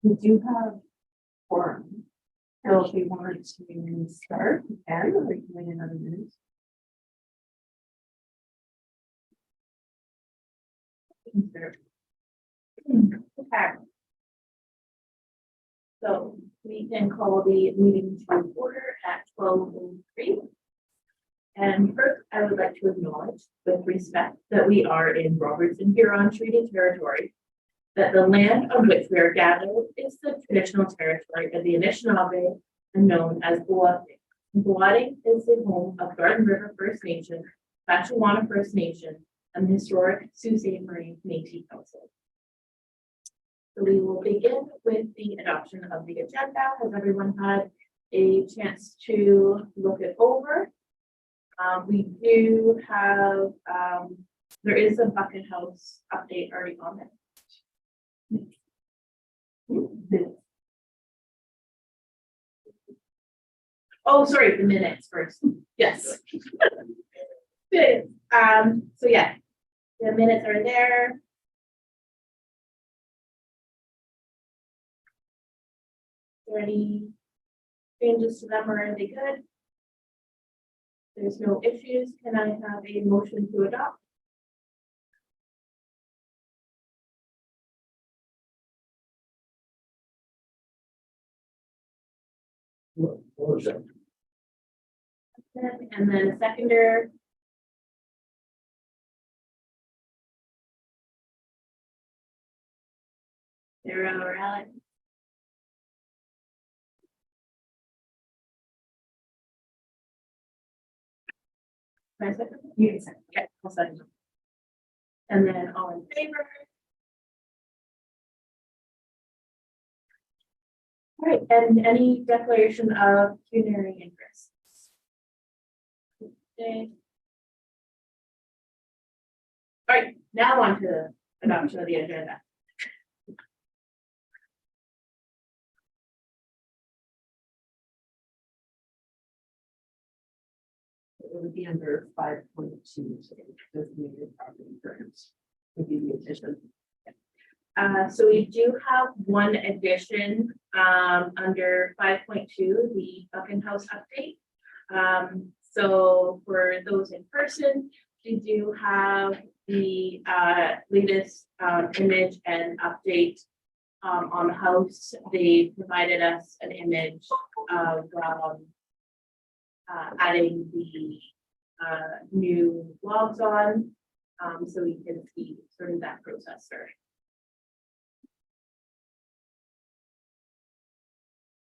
We do have forum. So if we wanted to start, we can, or we can wait another minute. Okay. So we can call the meeting to order at 12:03. And first, I would like to acknowledge with respect that we are in Roberts and Huron Treaty Territory, that the land on which we are gathered is the traditional territory of the Anishinaabe and known as Boating. Boating is the home of Garden River First Nation, Batchewana First Nation, and the historic Sault Ste. Marie Métis Council. So we will begin with the adoption of the agenda. Has everyone had a chance to look it over? We do have, there is a bucket house update already on it. Oh, sorry, the minutes first. Yes. Good. So yeah, the minutes are there. Are there any changes to them, or are they good? There's no issues. Can I have a motion to adopt? And then a seconder. Sarah or Alex? Can I second? You can second. Okay, I'll second. And then all in favor? All right, and any declaration of pecuniary interest? Okay. All right, now on to the adoption of the agenda. It would be under 5.2, so designated property grants would be the addition. So we do have one addition under 5.2, the Bucking House update. So for those in person, we do have the latest image and update on the house. They provided us an image of adding the new logs on, so we can see sort of that process starting.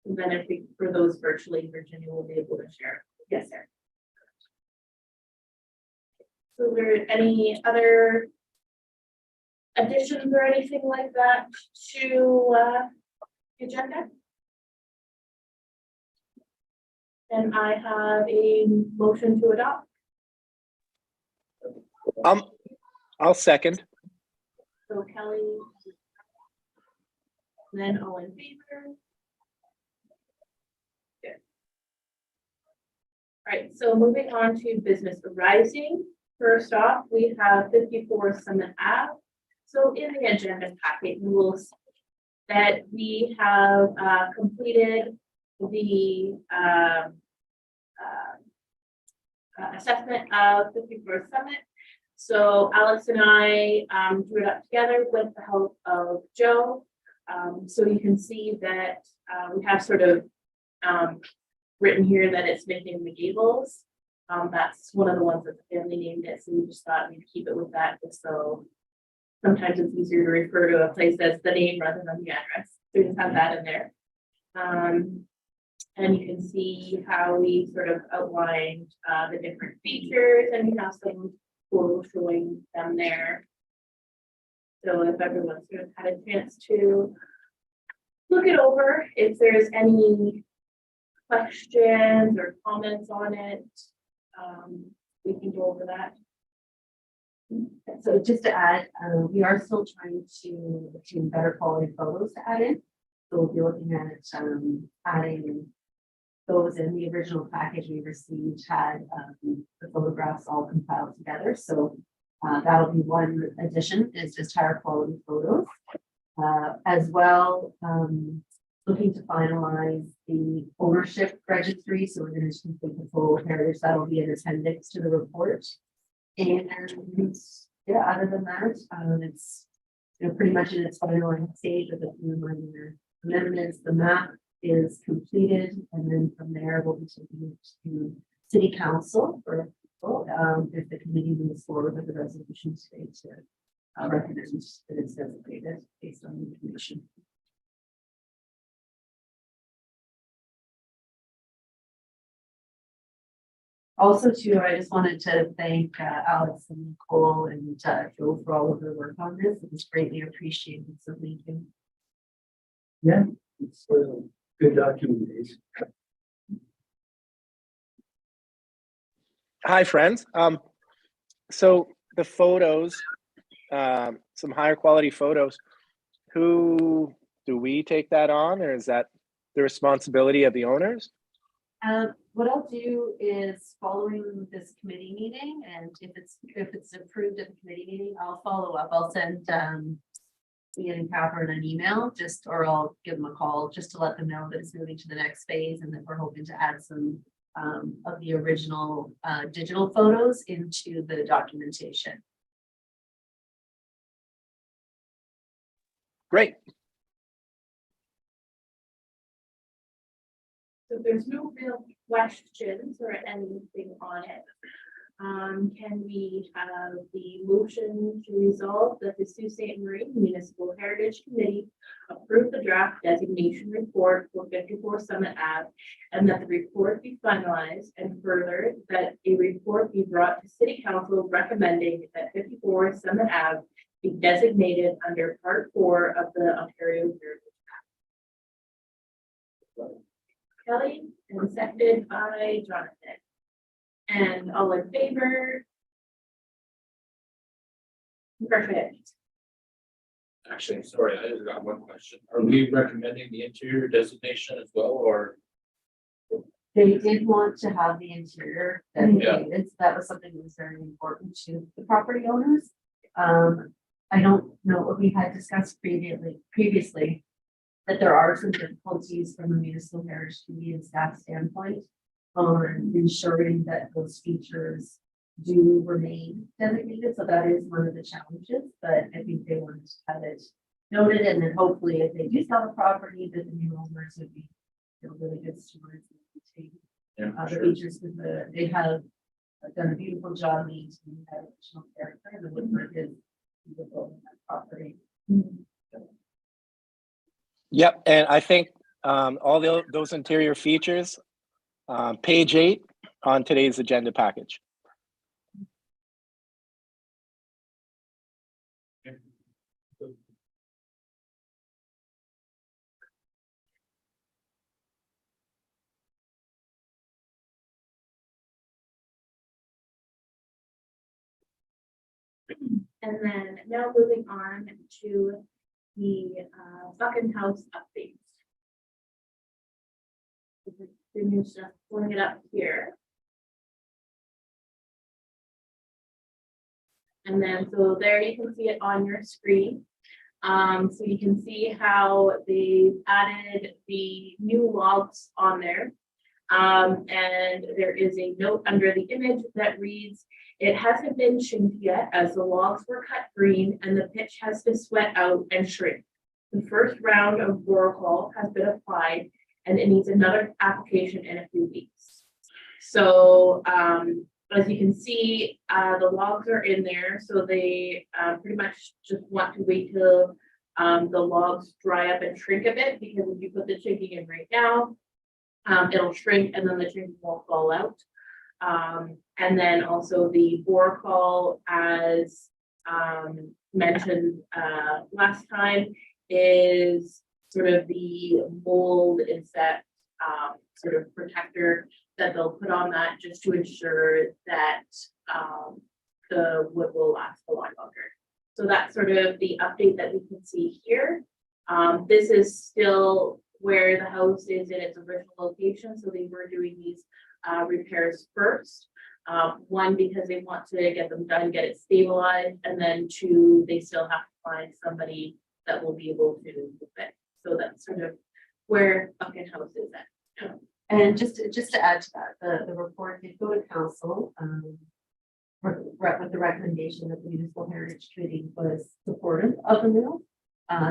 And then I think for those virtually, Virginia will be able to share. Yes, sir. So are there any other additions or anything like that to the agenda? And I have a motion to adopt. I'll second. So Kelly, then all in favor. Good. All right, so moving on to business arising. First off, we have 54 Summit Ave. So in the agenda packet, you will see that we have completed the assessment of 54 Summit. So Alex and I drew it up together with the help of Joe. So you can see that we have sort of written here that it's nicknamed the Gables. That's one of the ones that the family named it. So we just thought we'd keep it with that, just so sometimes it's easier to refer to a place as the name rather than the address. So we just have that in there. And you can see how we sort of outlined the different features, and we have some photos showing them there. So if everyone sort of had a chance to look it over, if there's any questions or comments on it, we can go over that. So just to add, we are still trying to obtain better quality photos to add in. So we'll be looking at adding those in. The original package we received had the photographs all compiled together. So that'll be one addition, is just higher quality photos. As well, looking to finalize the ownership registry, so we're going to complete the full heritage, that'll be an appendix to the report. And yeah, other than that, it's, you know, pretty much in its final stage with a few minor amendments. The map is completed, and then from there we'll be taking it to city council for if the committee moves forward with the resolution today to recommend that it's designated based on the information. Also, too, I just wanted to thank Alex and Nicole and Joe for all of their work on this. It was greatly appreciated, so thank you. Yeah, it's good documentation. Hi, friends. So the photos, some higher quality photos, who do we take that on, or is that the responsibility of the owners? What I'll do is following this committee meeting, and if it's approved at the committee meeting, I'll follow up. I'll send Ian and Catherine an email, or I'll give them a call just to let them know that it's moving to the next phase and that we're hoping to add some of the original digital photos into the documentation. Great. So there's no real questions or anything on it. Can we have the motion to resolve that the Sault Ste. Marie Municipal Heritage Committee approve the draft designation report for 54 Summit Ave, and that the report be finalized, and further that a report be brought to City Council recommending that 54 Summit Ave be designated under Part 4 of the Ontario Heritage Act. Kelly, and seconded by Jonathan. And all in favor? Perfect. Actually, sorry, I just got one question. Are we recommending the interior designation as well, or? They did want to have the interior designated, so that was something that was very important to the property owners. I don't know what we had discussed previously, that there are some difficulties from a municipal heritage committee and staff standpoint on ensuring that those features do remain designated. So that is one of the challenges, but I think they wanted to have it noted, and then hopefully if they do sell the property, that the new owners would be really good stewards and take the features, because they have done a beautiful job maintaining that original character, and the woodwork is beautiful in that property. Yep, and I think all those interior features, page 8 on today's agenda package. And then now moving on to the Buchan House updates. Just pulling it up here. And then, so there you can see it on your screen. So you can see how they added the new logs on there. And there is a note under the image that reads, "It hasn't been chinked yet as the logs were cut green and the pitch has to sweat out and shrink. The first round of Boracol has been applied and it needs another application in a few weeks." So as you can see, the logs are in there. So they pretty much just want to wait till the logs dry up and shrink a bit, because if you put the chinking in right now, it'll shrink and then the chinking won't fall out. And then also the Boracol, as mentioned last time, is sort of the mold insect sort of protector that they'll put on that, just to ensure that the wood will last a lot longer. So that's sort of the update that we can see here. This is still where the house is in its original location, so they were doing these repairs first. One, because they want to get them done, get it stabilized, and then two, they still have to find somebody that will be able to move it. So that's sort of where Bucket House is at. And just to add to that, the report did go to council, with the recommendation that the Municipal Heritage Committee was supportive of the mill.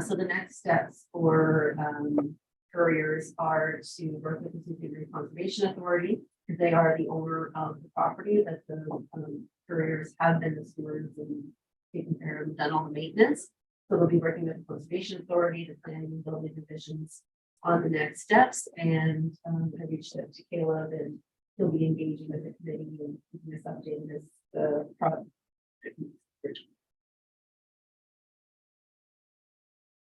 So the next steps for, couriers are to work with the Superior Conservation Authority, because they are the owner of the property that the, couriers have been the stewards and taken care of and done all the maintenance. So they'll be working with the Conservation Authority, the planning and building divisions on the next steps, and I reached out to Caleb, and he'll be engaging with the committee and keeping us updated as the product.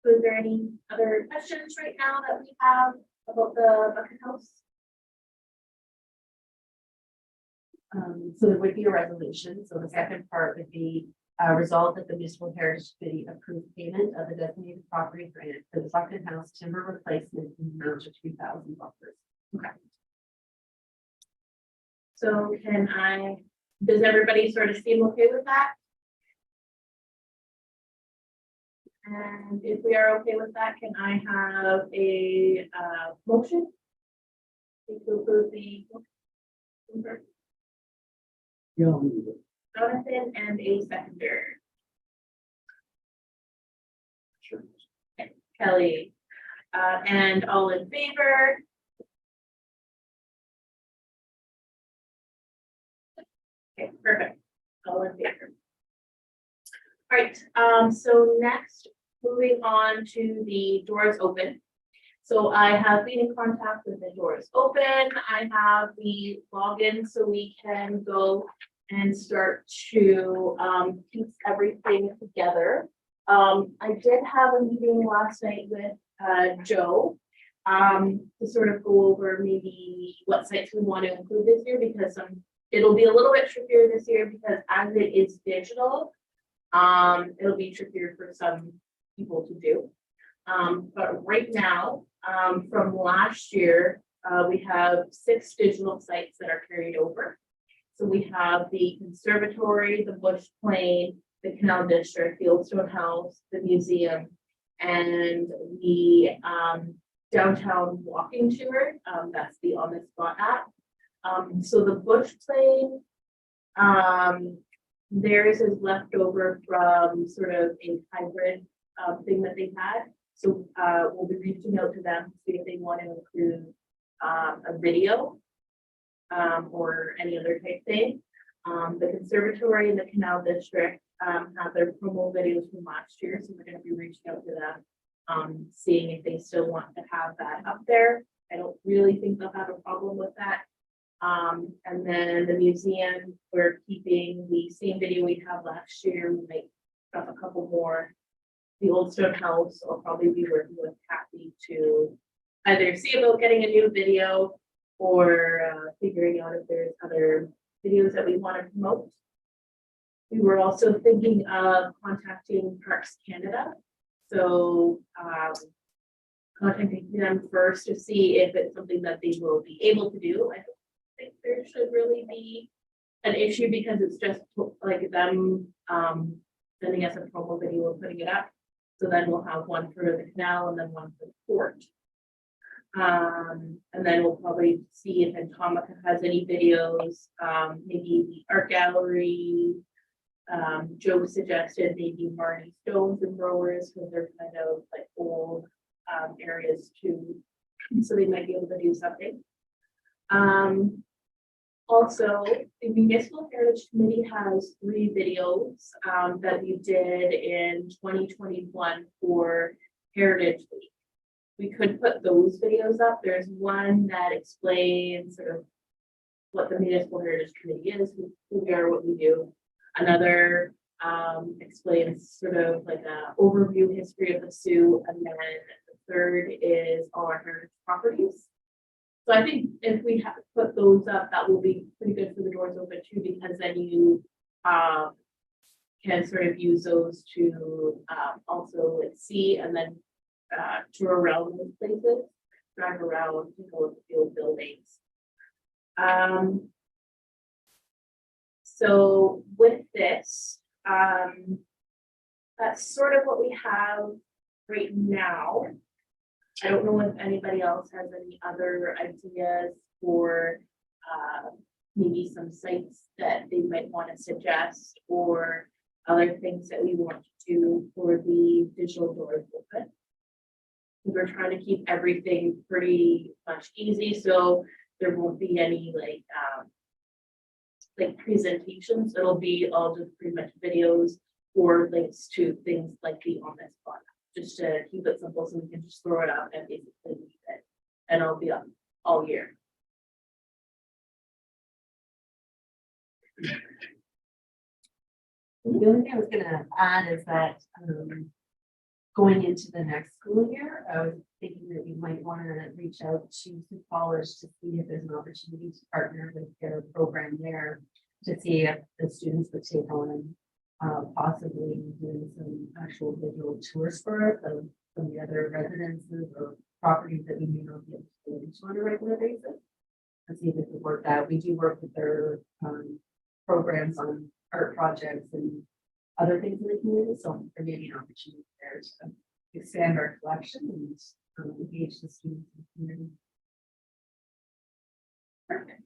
So is there any other questions right now that we have about the Bucket House? So there would be a resolution. So the second part would be resolved that the Municipal Heritage Committee approved payment of the designated property grant for the Bucket House timber replacement in the amount of $2,000. So does everybody sort of seem okay with that? And if we are okay with that, can I have a motion? To approve the Yeah, I'll move it. Jonathan and a seconder, Sure. Kelly. And all in favor? Okay, perfect. All in favor. All right, so next, moving on to the doors open. So I have been in contact with the doors open. I have the login so we can go and start to piece everything together. I did have a meeting last night with Joe to sort of go over maybe what sites we want to include this year, because it'll be a little bit trickier this year because as it is digital, it'll be trickier for some people to do. But right now, from last year, we have 6 digital sites that are carried over. So we have the conservatory, the Bush Plain, the Canal District, the Old Stone House, the museum, and the downtown walking tour. That's the On the Spot app. So the Bush Plain, theirs is left over from sort of a hybrid thing that they had. So we'll be reaching out to them to see if they want to include a video or any other type thing. The conservatory and the Canal District have their promo videos from last year, so we're going to be reaching out to them, seeing if they still want to have that up there. I don't really think they'll have a problem with that. And then the museum, we're keeping the same video we had last year. We might have a couple more. The Old Stone House, I'll probably be working with Kathy to either see about getting a new video or figuring out if there's other videos that we want to promote. We were also thinking of contacting Parks Canada. So contacting them first to see if it's something that they will be able to do. I don't think there should really be an issue because it's just like them sending us a promo video and putting it up. So then we'll have one for the canal and then one for the port. And then we'll probably see if Atomica has any videos, maybe the art gallery. Joe suggested maybe Marty Stones and Brewers because they're kind of like old areas too. So they might be able to do something. Also, the Municipal Heritage Committee has 3 videos that we did in 2021 for Heritage Week. We could put those videos up. There's one that explains sort of what the Municipal Heritage Committee is, who we are, what we do. Another explains sort of like an overview history of the Sioux, and then the third is all our heritage properties. So I think if we have put those up, that will be pretty good for the doors open too, because then you can sort of use those to also like see and then tour around those places, drive around, take a look at the old buildings. So with this, that's sort of what we have right now, I don't know if anybody else has any other ideas for maybe some sites that they might want to suggest or other things that we want to do for the digital doors open. We're trying to keep everything pretty much easy, so there won't be any like presentations. It'll be all just pretty much videos or links to things like the on this spot, just to keep it simple so we can just throw it out and basically leave it, and it'll be up all year. The only thing I was gonna add is that, going into the next school year, I was thinking that you might wanna reach out to Sioux College to see if there's an opportunity to partner with their program there, to see if the students would take on, possibly doing some actual digital tours for us of some of the other residences or properties that we may not be able to go into on a regular basis. And see if it could work out. We do work with their, programs on art projects and other things in the community, so there may be an opportunity there to expand our collection and engage the students in the community. Perfect.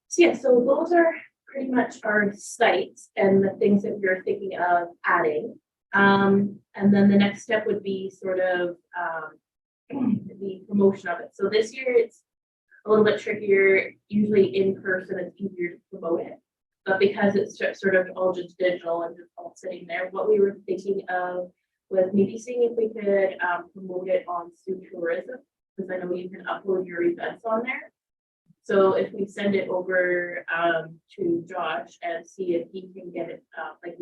So yeah, so those are pretty much our sites and the things that we're thinking of adding. And then the next step would be sort of the promotion of it. So this year it's a little bit trickier. Usually in person, it's easier to promote it. But because it's sort of all just digital and just all sitting there, what we were thinking of was maybe seeing if we could promote it on Sioux Tourism, because I know you can upload your events on there. So if we send it over to Josh and see if he can get it, like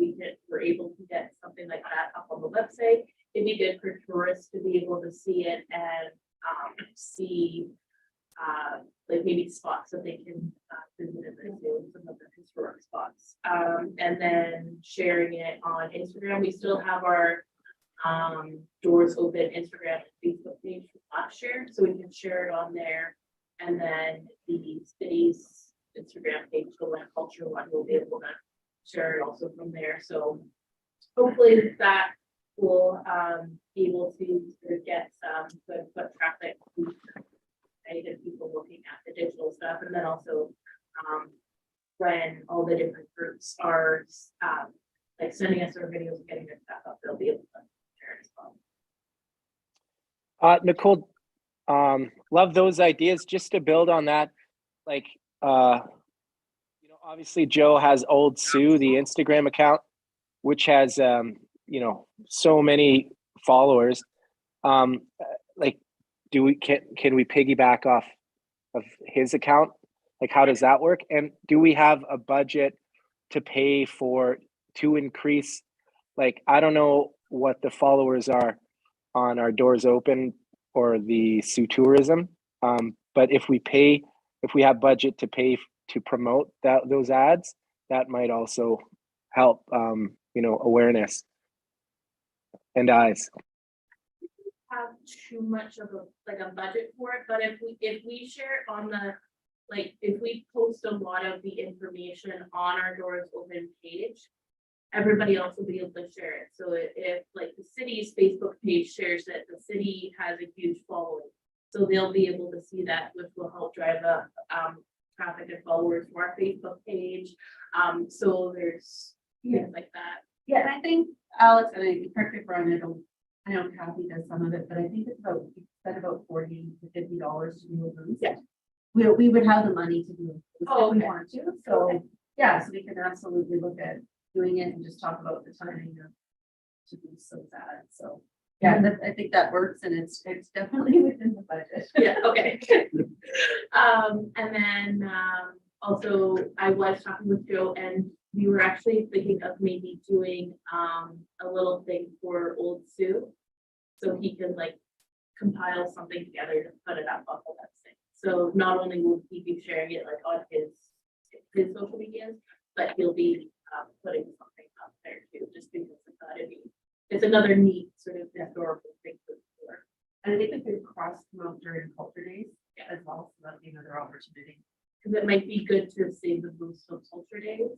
we're able to get something like that up on the website, it'd be good for tourists to be able to see it and see like maybe spots that they can visit in the zoo, some of the historic spots. And then sharing it on Instagram. We still have our Doors Open Instagram and Facebook page from last year, so we can share it on there. And then the city's Instagram page, the Land Culture one, we'll be able to share it also from there. So hopefully that will be able to sort of get some good foot traffic and people looking at the digital stuff. And then also when all the different groups are like sending us their videos and getting their stuff up, they'll be able to share it as well. Nicole, love those ideas. Just to build on that, like, obviously Joe has Old Sioux, the Instagram account, which has, so many followers. Like, can we piggyback off of his account? Like, how does that work? And do we have a budget to pay to increase? Like, I don't know what the followers are on our Doors Open or the Sioux Tourism. But if we have budget to pay to promote those ads, that might also help, awareness and eyes. Have too much of a budget for it, but if we share it on the, like, if we post a lot of the information on our Doors Open page, everybody else will be able to share it. So if like the city's Facebook page shares it, the city has a huge following, so they'll be able to see that, which will help drive up traffic and followers to our Facebook page. So there's things like that. Yeah, and I think Alex, and I correct me if I'm wrong, I know Kathy does some of it, but I think it's about $40 to $50 to do a boost. Yeah. We would have the money to do it if we Okay. want to. So Okay. yeah, so we can absolutely look at doing it and just talk about the timing of to boost those ads. So yeah, I think that works, and it's definitely within the budget. Yeah, okay. And then also I was talking with Joe, and we were actually thinking of maybe doing a little thing for Old Sioux, so he can like compile something together to put it up on the website. So not only will he be sharing it like on his social medias, but he'll be putting something up there too, just because I thought it's another neat sort of historical thing to explore. And I think we could cross promote during culture days as well, so that'd be another opportunity. Because it might be good to save the boost of culture days.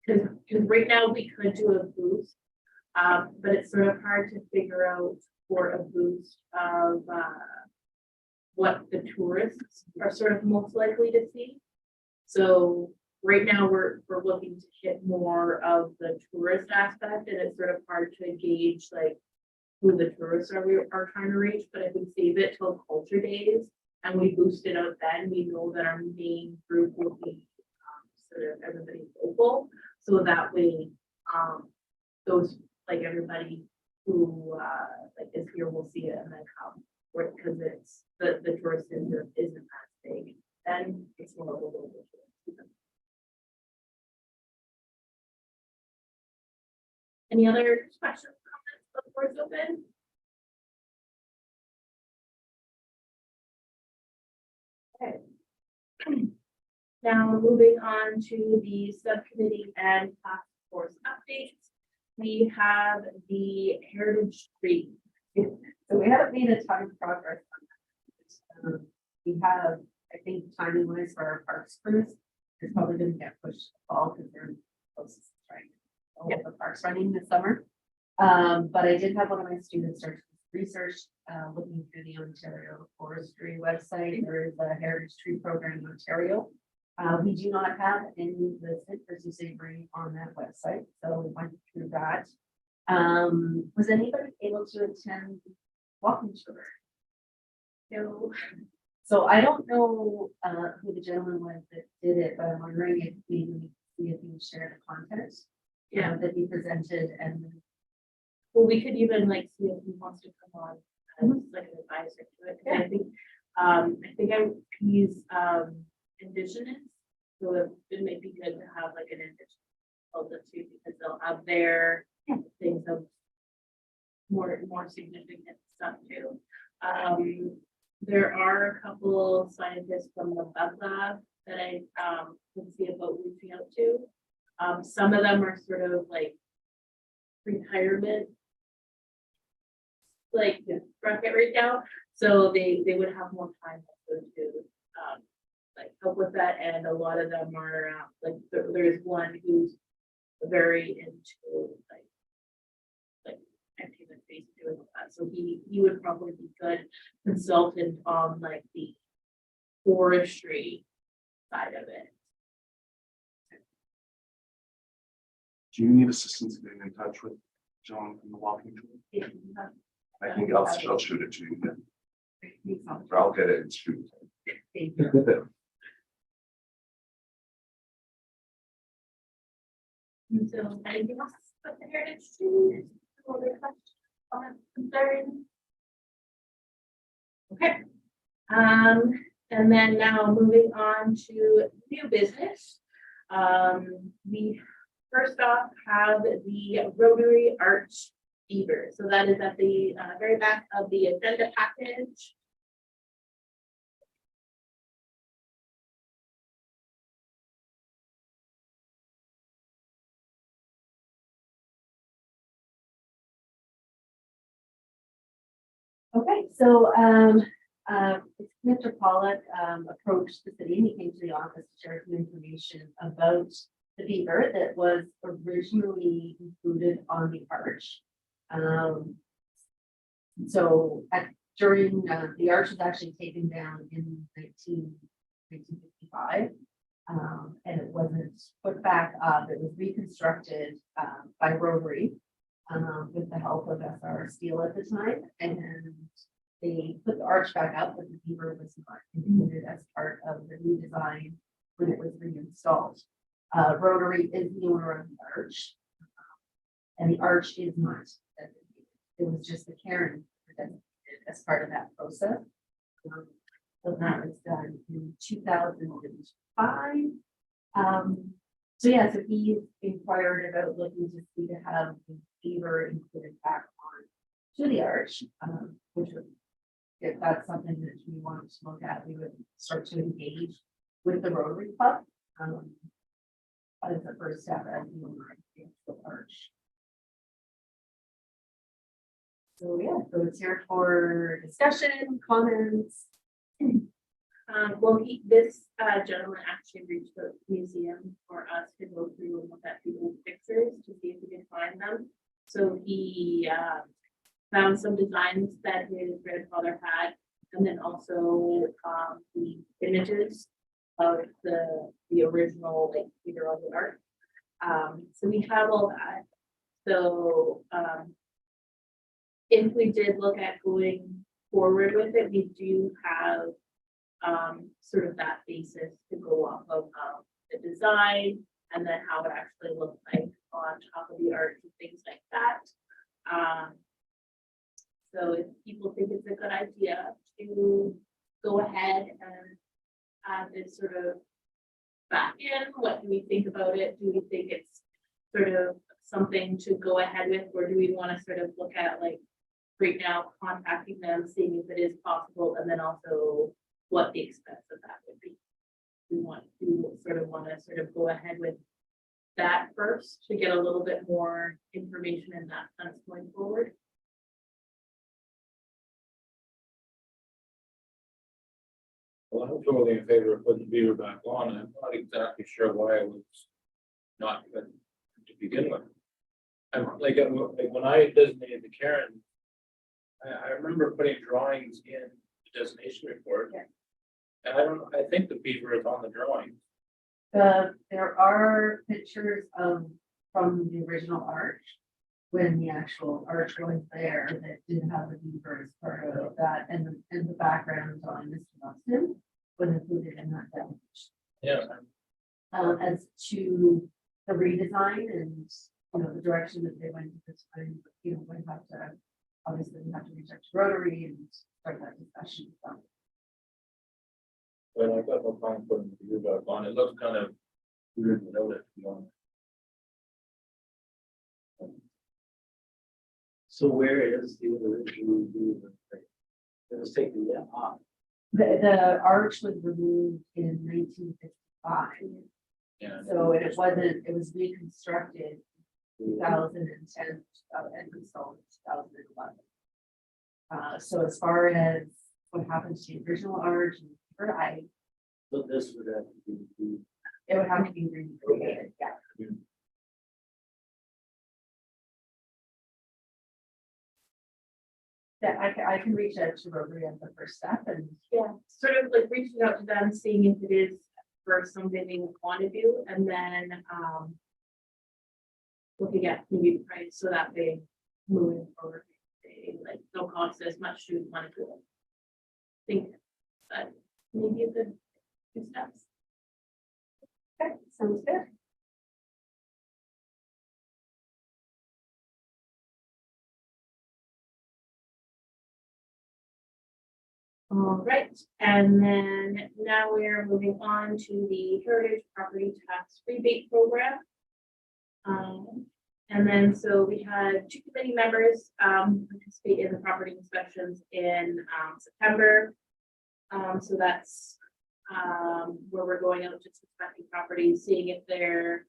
because right now we could do a boost, but it's sort of hard to figure out for a boost of, what the tourists are sort of most likely to see. So right now we're looking to hit more of the tourist aspect, and it's sort of hard to gauge like who the tourists are trying to reach. But if we save it till culture days and we boost it out, then we know that our main group will be sort of everybody local. So that way, those like everybody who like is here will see it and then come. Because it's the tourist isn't as big, then it's more of a local tourist. Any other questions, comments before it's open? Okay. Now moving on to the subcommittee and task force updates. We have the heritage tree. So we haven't made a ton of progress on that. We have, I think, timing wise for our parks cruise, it's probably gonna get pushed to fall because they're closest, right? All of the parks running this summer. But I did have one of my students start research, looking through the Ontario Forestry website. There is a heritage tree program in Ontario. We do not have any listed for Sault Ste. Marie on that website, so we went through that. Was anybody able to attend the walking tour? No. So I don't know who the gentleman was that did it, but I'm wondering if maybe see if you share the content. Yeah. That he presented and Well, we could even like see if he wants to come on as like an advisor to it. 'Cause I think he's Indigenous, so it might be good to have like an Indigenous consultant too, because they'll have their things of more significant stuff too. There are a couple scientists from the Bud Lab that I can see about reaching out to. Some of them are sort of like retirement, like bracket right now, so they would have more time to like help with that, and a lot of them are like there's one who's very into like activity doing that, so he would probably be good consultant on like the forestry side of it. Do you need assistance getting in touch with John from the walking tour? I think I'll shoot it to you then. Or I'll get it and shoot it. And so anything else with the heritage tree? Other questions, comments, concerns? Okay. And then now moving on to new business. We first off have the Rotary Arch Beaver. So that is at the very back of the agenda package. okay, so Mr. Pollock approached the city and he came to the office to share some information about the beaver that was originally included on the arch. So during the arch was actually taken down in 1955, and it wasn't put back up. It was reconstructed by Rotary with the help of SR Steel at the time, and they put the arch back up, but the beaver was not included as part of the redesign when it was reinstalled. Rotary is the owner of the arch, and the arch is not designated. It was just the cairn designated as part of that process. So that was done in 2005. So yeah, so he inquired about looking to see to have the beaver included back on to the arch, which would, if that's something that we wanted to look at, we would start to engage with the Rotary Club. As the first step as the arch. So yeah, so it's here for discussion, comments. Well, this gentleman actually reached the museum for us to go through and look at people's pictures to see if we could find them. So he found some designs that his grandfather had, and then also the images of the original, like, figure of the art. So we have all that. So if we did look at going forward with it, we do have sort of that basis to go off of the design and then how it actually looks like on top of the art and things like that. So if people think it's a good idea to go ahead and add this sort of back in, what do we think about it? Do we think it's sort of something to go ahead with, or do we want to sort of look at, like, right now contacting them, seeing if it is possible, and then also what the expense of that would be? We sort of go ahead with that first to get a little bit more information in that sense going forward. Well, I'm totally in favor of putting the beaver back on. I'm not exactly sure why it was not good to begin with. I'm like when I designated the Karen, I remember putting drawings in the designation report. Yeah. And I think the beaver is on the drawing. There are pictures from the original arch, when the actual arch was there, that did have the beaver as part of that, and the background on Mr. Buxton was included in that definition. Yeah. As to the redesign and, the direction that they went this time, we have to, obviously, we have to reach out to Rotary and start that discussion. So, But I got no problem putting the beaver back on. It looks kind of weird without it, to be honest. So where is the original beaver? It was taken down off. The arch was removed in 1955. Yeah. So it was reconstructed in 2010 and installed in 2011. So as far as what happened to the original arch, So this would have to be. it would have to be recreated, yeah. Yeah, I can reach out to Rotary as the first step and Yeah, sort of like reaching out to them, seeing if it is for something they want to do, and then looking at maybe the price so that they moving forward, they like don't cost as much to want to do it. Think that maybe a good 2 steps. okay, sounds good. All right, and then now we're moving on to the Heritage Property Tax Rebate Program. And then so we had 2 committee members participate in the property inspections in September. So that's where we're going out just inspecting properties, seeing if they're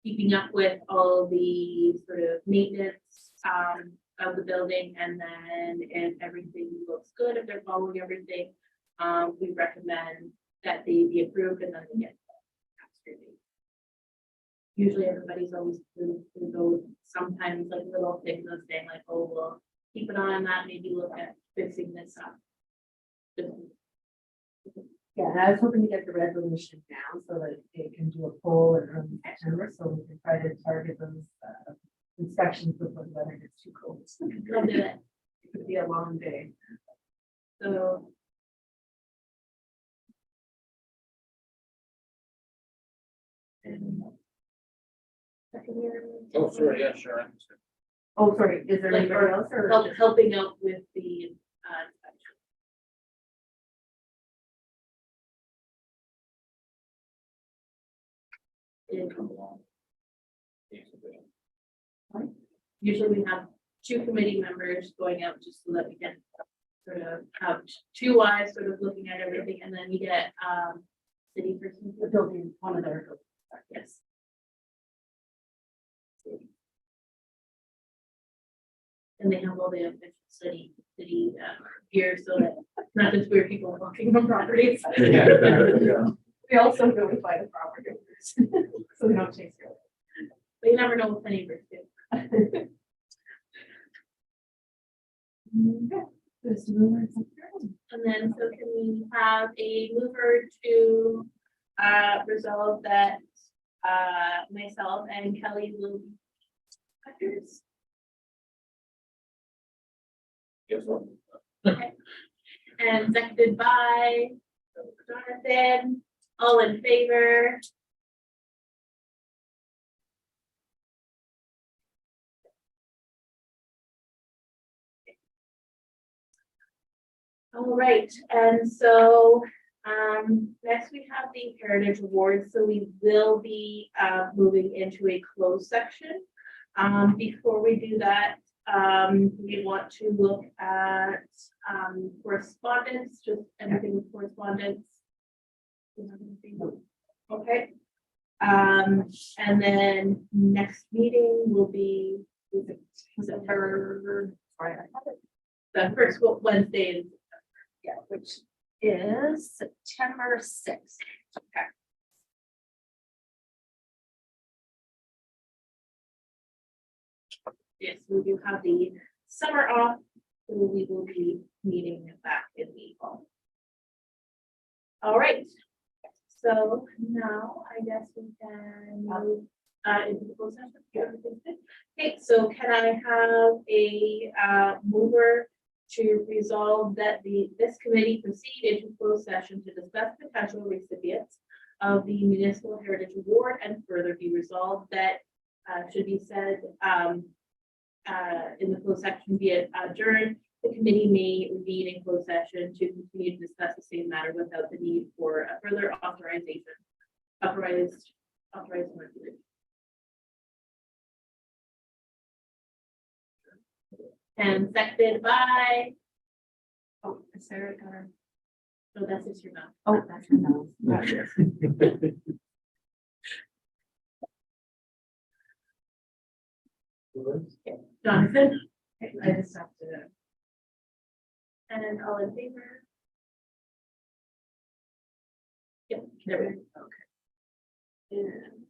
keeping up with all the sort of maintenance of the building, and then if everything looks good, if they're following everything, we recommend that they be approved and then they get tax rebate. Usually everybody's always through those, sometimes like little things of saying like, oh, we'll keep an eye on that, maybe look at fixing this up. Yeah, and I was hoping to get the resolution now so that they can do a poll in early September, so we can try to target those inspections before the weather gets too cold. I'll do it. It could be a long day. So. Oh, sorry, yeah, sure. I understand. Oh, sorry, is there Like, anybody or else or? helping out with the inspection. It'll come along. Usually we have 2 committee members going out just so that we can sort of have 2 eyes sort of looking at everything, and then we get city person. The building, one of their. Yes. And they have all the official city here so that not just weird people walking on properties. We also notify the property owners, so they don't chase you. But you never know what the neighbors do. And then, so can we have a mover to resolve that myself and Kelly will be inspectors? Yes, well, And seconded by Jonathan, all in favor? All right, and so next we have the Heritage Awards, so we will be moving into a closed section. Before we do that, we want to look at correspondence, just anything with correspondence. You have anything? Okay. And then next meeting will be September, the first Wednesday in Yeah, which is September 6th. Okay. Yes, we do have the summer off, so we will be meeting back in the fall. All right, so now I guess we can move into the closed session. Everything's good. Okay, so can I have a mover to resolve that this committee proceed into closed session to discuss potential recipients of the Municipal Heritage Award, and further be resolved that should be said in the closed section be adjourned. The committee may convene in closed session to continue to discuss the same matter without the need for a further authorized regulation. And seconded by, Oh, is Sarah gonna? so that's just your mouth. Oh, that's her nose. Jonathan, I just have to. and all in favor? Yep, there we go. Okay. And